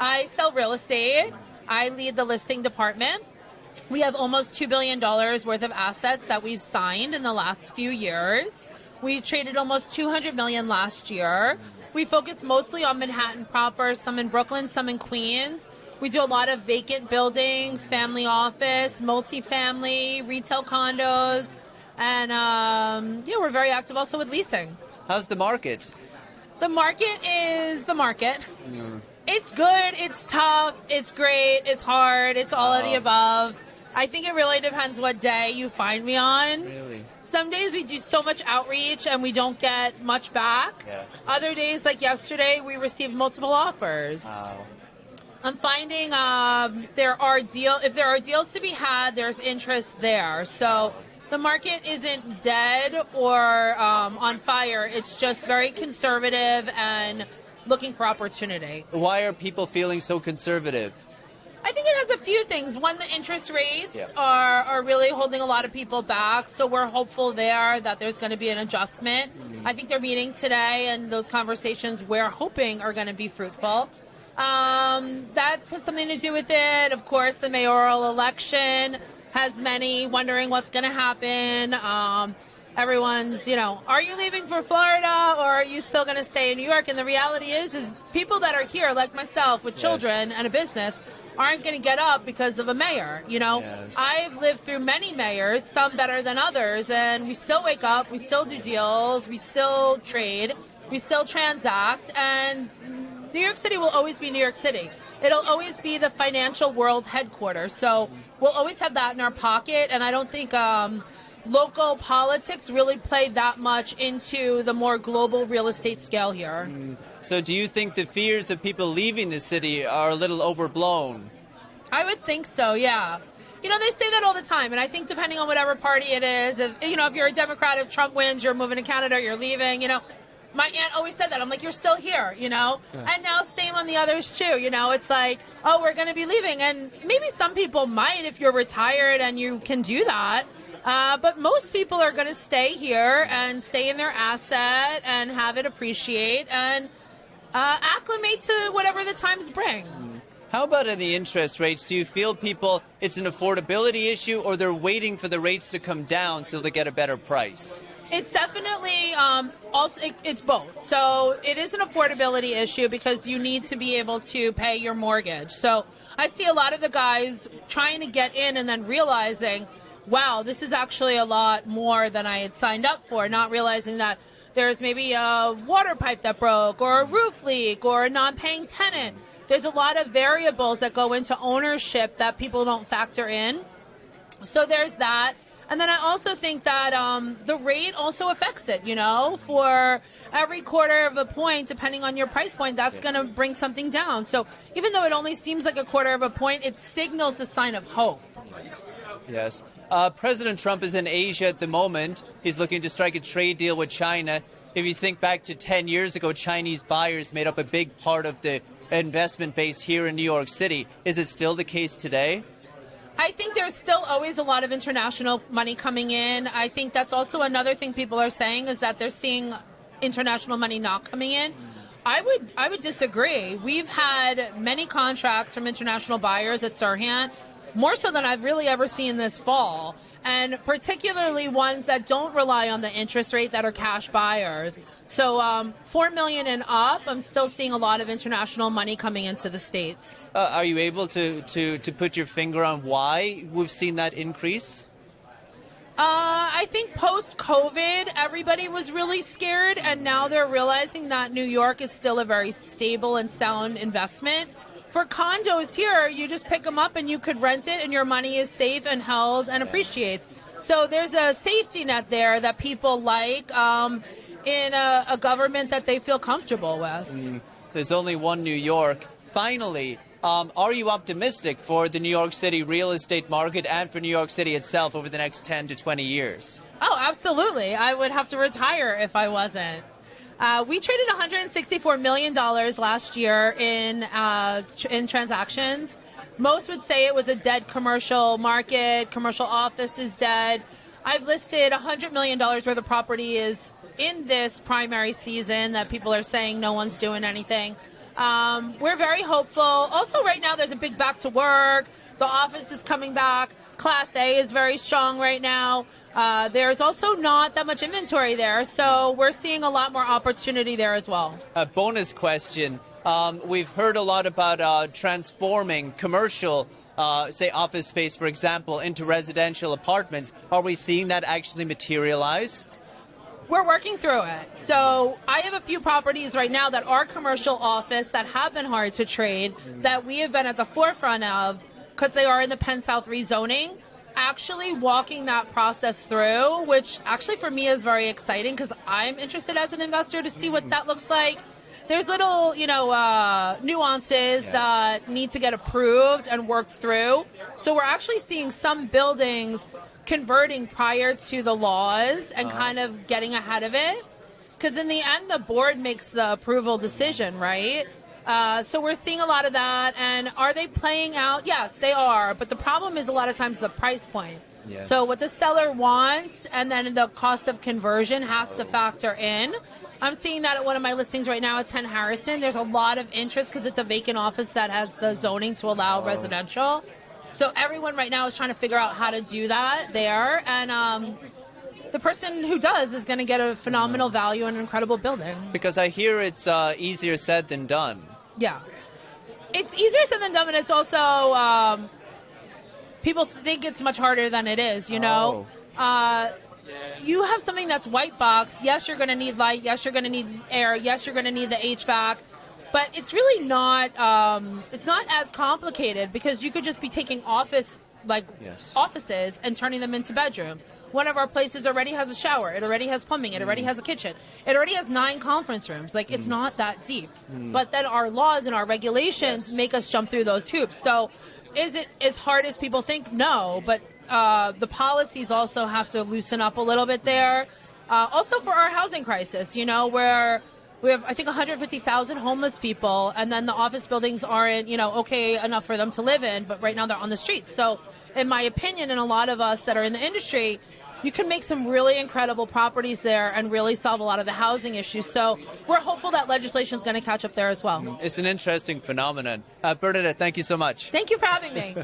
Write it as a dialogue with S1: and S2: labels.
S1: I sell real estate. I lead the listing department. We have almost $2 billion worth of assets that we've signed in the last few years. We traded almost $200 million last year. We focus mostly on Manhattan proper, some in Brooklyn, some in Queens. We do a lot of vacant buildings, family office, multifamily, retail condos, and we're very active also with leasing.
S2: How's the market?
S1: The market is the market. It's good, it's tough, it's great, it's hard, it's all of the above. I think it really depends what day you find me on.
S2: Really?
S1: Some days we do so much outreach and we don't get much back.
S2: Yeah.
S1: Other days, like yesterday, we received multiple offers.
S2: Wow.
S1: I'm finding if there are deals to be had, there's interest there. So the market isn't dead or on fire. It's just very conservative and looking for opportunity.
S2: Why are people feeling so conservative?
S1: I think it has a few things. One, the interest rates are really holding a lot of people back. So we're hopeful there that there's going to be an adjustment. I think they're meeting today, and those conversations we're hoping are going to be fruitful. That has something to do with it. Of course, the mayoral election has many wondering what's going to happen. Everyone's, are you leaving for Florida or are you still going to stay in New York? And the reality is people that are here, like myself, with children and a business, aren't going to get up because of a mayor. I've lived through many mayors, some better than others, and we still wake up, we still do deals, we still trade, we still transact, and New York City will always be New York City. It'll always be the financial world headquarters, so we'll always have that in our pocket, and I don't think local politics really play that much into the more global real estate scale here.
S2: So do you think the fears of people leaving the city are a little overblown?
S1: I would think so, yeah. They say that all the time, and I think depending on whatever party it is, if you're a Democrat, if Trump wins, you're moving to Canada, you're leaving, My aunt always said that. I'm like, you're still here, And now same on the others, too. It's like, oh, we're going to be leaving. And maybe some people might if you're retired and you can do that. But most people are going to stay here and stay in their asset and have it appreciate and acclimate to whatever the times bring.
S2: How about in the interest rates? Do you feel it's an affordability issue, or they're waiting for the rates to come down so they get a better price?
S1: It's definitely it's both. So it is an affordability issue because you need to be able to pay your mortgage. So I see a lot of the guys trying to get in and then realizing, wow, this is actually a lot more than I had signed up for, not realizing that there's maybe a water pipe that broke or a roof leak or a non-paying tenant. There's a lot of variables that go into ownership that people don't factor in. So there's that. And then I also think that the rate also affects it, for every quarter of a point, depending on your price point, that's going to bring something down. So even though it only seems like a quarter of a point, it signals a sign of hope.
S2: Yes. President Trump is in Asia at the moment. He's looking to strike a trade deal with China. If you think back to 10 years ago, Chinese buyers made up a big part of the investment base here in New York City. Is it still the case today?
S1: I think there's still always a lot of international money coming in. I think that's also another thing people are saying is that they're seeing international money not coming in. I would disagree. We've had many contracts from international buyers at SERHANT, more so than I've really ever seen this fall, and particularly ones that don't rely on the interest rate that are cash buyers. So $4 million and up, I'm still seeing a lot of international money coming into the States.
S2: Are you able to put your finger on why we've seen that increase?
S1: I think post-COVID, everybody was really scared, and now they're realizing that New York is still a very stable and sound investment. For condos here, you just pick them up and you could rent it and your money is safe and held and appreciates. So there's a safety net there that people like in a government that they feel comfortable with.
S2: There's only one New York. Finally, are you optimistic for the New York City real estate market and for New York City itself over the next 10 to 20 years?
S1: Oh, absolutely. I would have to retire if I wasn't. We traded $164 million last year in transactions. Most would say it was a dead commercial market. Commercial office is dead. I've listed $100 million worth of property is in this primary season that people are saying no one's doing anything. We're very hopeful. Also, right now, there's a big back to work. The office is coming back. Class A is very strong right now. There's also not that much inventory there, so we're seeing a lot more opportunity there as well.
S2: A bonus question. We've heard a lot about transforming commercial, say, office space, for example, into residential apartments. Are we seeing that actually materialize?
S1: We're working through it. So I have a few properties right now that are commercial office that have been hard to trade, that we have been at the forefront of because they are in the Penn South rezoning, actually walking that process through, which actually for me is very exciting because I'm interested as an investor to see what that looks like. There's little, nuances that need to get approved and worked through. So we're actually seeing some buildings converting prior to the laws and kind of getting ahead of it. Because in the end, the board makes the approval decision, right? So we're seeing a lot of that. And are they playing out? Yes, they are. But the problem is a lot of times the price point. Yeah. So what the seller wants and then the cost of conversion has to factor in. I'm seeing that at one of my listings right now at 10 Harrison. There's a lot of interest because it's a vacant office that has the zoning to allow residential. So everyone right now is trying to figure out how to do that there. And the person who does is going to get a phenomenal value and an incredible building.
S2: Because I hear it's easier said than done.
S1: Yeah. It's easier said than done, but it's also people think it's much harder than it is, you know. You have something that's white box. Yes, you're going to need light. Yes, you're going to need air. Yes, you're going to need the HVAC. But it's really not, it's not as complicated because you could just be taking offices and turning them into bedrooms. One of our places already has a shower. It already has plumbing. It already has a kitchen. It already has 9 conference rooms. Like, it's not that deep. But then our laws and our regulations make us jump through those hoops. So is it as hard as people think? No. But the policies also have to loosen up a little bit there. Also for our housing crisis, where we have, I think, 150,000 homeless people, and then the office buildings aren't, okay enough for them to live in, but right now they're on the streets. So in my opinion, and a lot of us that are in the industry, you can make some really incredible properties there and really solve a lot of the housing issues. So we're hopeful that legislation is going to catch up there as well.
S2: It's an interesting phenomenon. Bernadette, thank you so much.
S1: Thank you for having me.